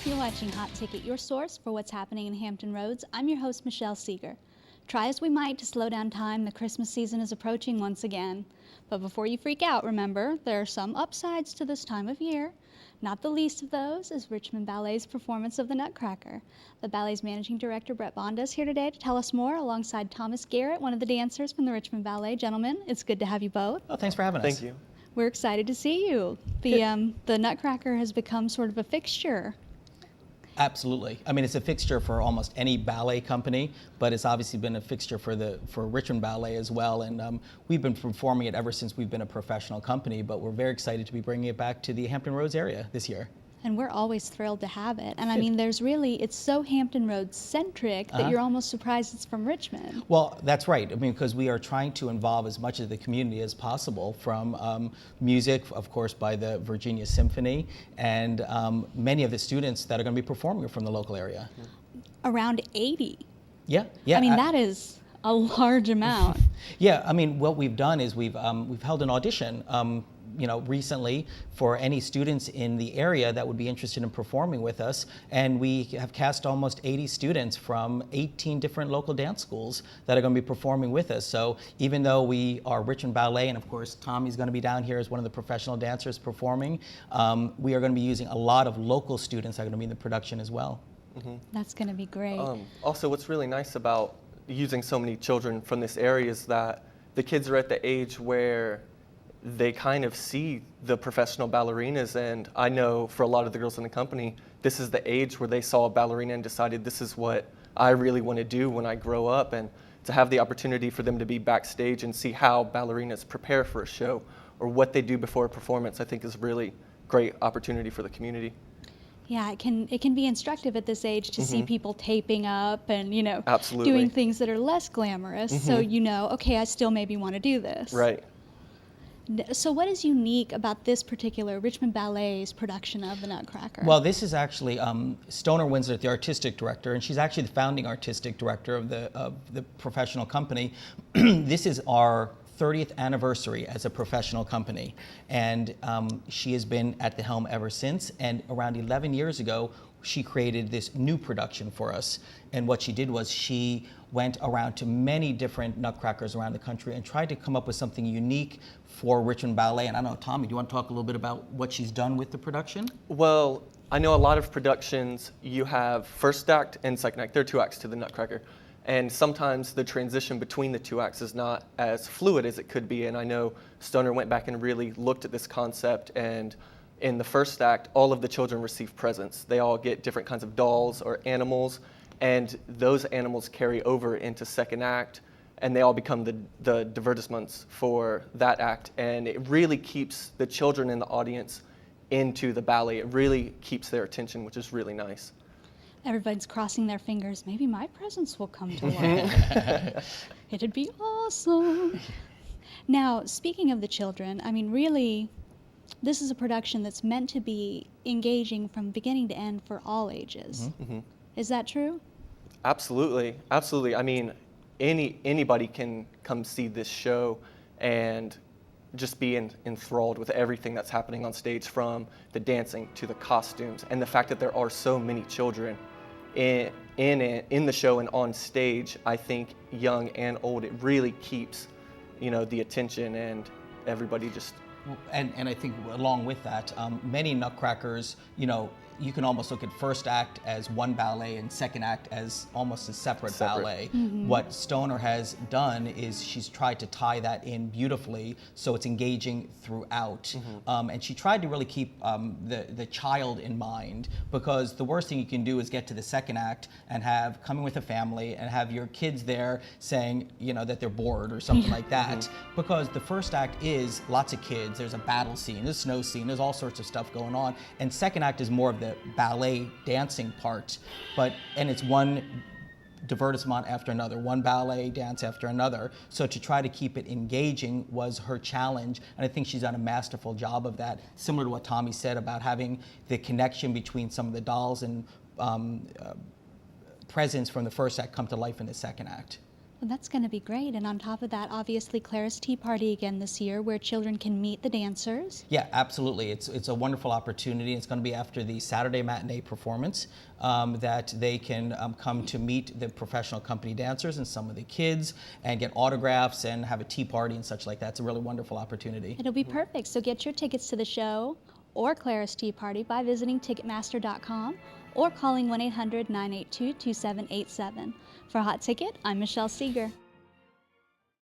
You're watching Hot Ticket, your source for what's happening in Hampton Roads. I'm your host, Michelle Seeger. Try as we might to slow down time, the Christmas season is approaching once again. But before you freak out, remember, there are some upsides to this time of year. Not the least of those is Richmond Ballet's performance of the Nutcracker. The ballet's managing director, Brett Bonda, is here today to tell us more, alongside Thomas Garrett, one of the dancers from the Richmond Ballet. Gentlemen, it's good to have you both. Oh, thanks for having us. Thank you. We're excited to see you. The Nutcracker has become sort of a fixture. Absolutely. I mean, it's a fixture for almost any ballet company, but it's obviously been a fixture for Richmond Ballet as well. And we've been performing it ever since we've been a professional company, but we're very excited to be bringing it back to the Hampton Roads area this year. And we're always thrilled to have it. And I mean, it's so Hampton Roads centric that you're almost surprised it's from Richmond. Well, that's right. I mean, because we are trying to involve as much of the community as possible, from music, of course, by the Virginia Symphony, and many of the students that are going to be performing from the local area. Around 80. Yeah. I mean, that is a large amount. Yeah, I mean, what we've done is we've held an audition recently for any students in the area that would be interested in performing with us. And we have cast almost 80 students from 18 different local dance schools that are going to be performing with us. So even though we are Richmond Ballet, and of course Tommy's going to be down here as one of the professional dancers performing, we are going to be using a lot of local students that are going to be in the production as well. Mm-hmm. That's going to be great. Also, what's really nice about using so many children from this area is that the kids are at the age where they kind of see the professional ballerinas, and I know for a lot of the girls in the company, this is the age where they saw a ballerina and decided this is what I really want to do when I grow up. And to have the opportunity for them to be backstage and see how ballerinas prepare for a show or what they do before a performance, I think is a really great opportunity for the community. Yeah, it can be instructive at this age to see people taping up and, Absolutely. doing things that are less glamorous. So okay, I still maybe want to do this. Right. So what is unique about this particular Richmond Ballet's production of the Nutcracker? Well, this is actually Stoner Winslet, the artistic director, and she's actually the founding artistic director of the professional company. This is our 30th anniversary as a professional company, and she has been at the helm ever since. And around 11 years ago, she created this new production for us. And what she did was she went around to many different Nutcrackers around the country and tried to come up with something unique for Richmond Ballet. And I don't know, Tommy, do you want to talk a little bit about what she's done with the production? Well, I know a lot of productions, you have first act and second act. There are two acts to the Nutcracker. And sometimes the transition between the two acts is not as fluid as it could be. And I know Stoner went back and really looked at this concept, and in the first act, all of the children receive presents. They all get different kinds of dolls or animals, and those animals carry over into second act, and they all become the divertissements for that act. And it really keeps the children in the audience into the ballet. It really keeps their attention, which is really nice. Everybody's crossing their fingers. Maybe my presents will come to life. It'd be awesome. Now, speaking of the children, I mean, really, this is a production that's meant to be engaging from beginning to end for all ages. Mm-hmm. Is that true? Absolutely, absolutely. I mean, anybody can come see this show and just be enthralled with everything that's happening on stage, from the dancing to the costumes, and the fact that there are so many children in the show and on stage. I think young and old, it really keeps the attention, and everybody just. And I think along with that, many Nutcrackers, you can almost look at first act as one ballet and second act as almost a separate. Ballet. Mm-hmm. What Stoner has done is she's tried to tie that in beautifully so it's engaging throughout. Mm-hmm. And she tried to really keep the child in mind, because the worst thing you can do is get to the second act and have coming with a family and have your kids there saying, that they're bored or something like that. Mm-hmm. Because the first act is lots of kids, there's a battle scene, there's a snow scene, there's all sorts of stuff going on. And second act is more of the ballet dancing part, and it's one divertissement after another, one ballet dance after another. So to try to keep it engaging was her challenge, and I think she's done a masterful job of that, similar to what Tommy said about having the connection between some of the dolls and presents from the first act come to life in the second act. Well, that's going to be great. And on top of that, obviously, Clara's Tea Party again this year, where children can meet the dancers. Yeah, absolutely. It's a wonderful opportunity. It's going to be after the Saturday matinee performance that they can come to meet the professional company dancers and some of the kids and get autographs and have a tea party and such like that. It's a really wonderful opportunity. It'll be perfect. So get your tickets to the show or Clara's Tea Party by visiting Ticketmaster.com or calling 1-800-982-2787. For Hot Ticket, I'm Michelle Seeger.